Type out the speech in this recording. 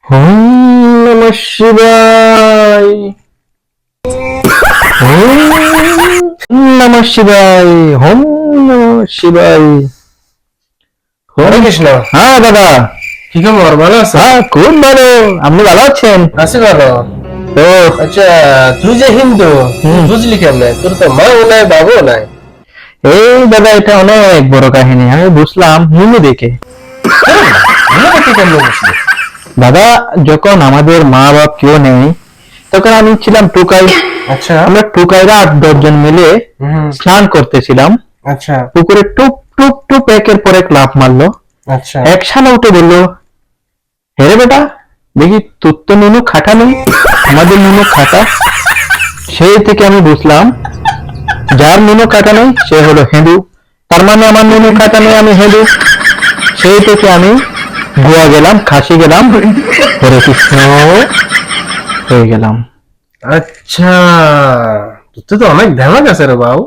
ওম নমঃ শিবায়। ওম নমঃ শিবায়। ওম নমঃ শিবায়। হরে কৃষ্ণ। হ্যাঁ দাদা, কি খবর, ভালো আছো? হ্যাঁ খুব ভালো। আপনি ভালো আছেন আছি ভালো। তো? আচ্ছা, তুই যে হিন্দু, তুই বুঝলি কেমনে? তোর তো মাও নাই বাবাও নাই। এই দাদা, এটা অনেক বড় কাহিনী। আমি বুঝলাম মুভি দেখে। ভালো দেখে কেমনে বুঝলি? দাদা, যখন আমাদের মা বাপ কেউ নেই, তখন আমি ছিলাম টুকাই। আচ্ছা। আমরা টুকাইরা 8-10 জন মিলে স্নান করতেছিলাম। আচ্ছা পুকুরে টুপ টুপ টুপ একের পর এক লাফ মারলো। আচ্ছা। একসাথে উঠে বললো, হেরে বেটা, দেখি তোর তো নুনু খাটা নেই, আমাদের নুনু খাটা। সেই থেকে আমি বুঝলাম, যার নুনু খাটা নেই সে হলো হিন্দু। তার মানে আমার নুনু খাটা নেই, আমি হিন্দু। সেই থেকে আমি গোয়া গেলাম, খাসি গেলাম, হরে কৃষ্ণ হয়ে গেলাম। আচ্ছা, তোর তো অনেক ধ্যান আছে রে বাবু।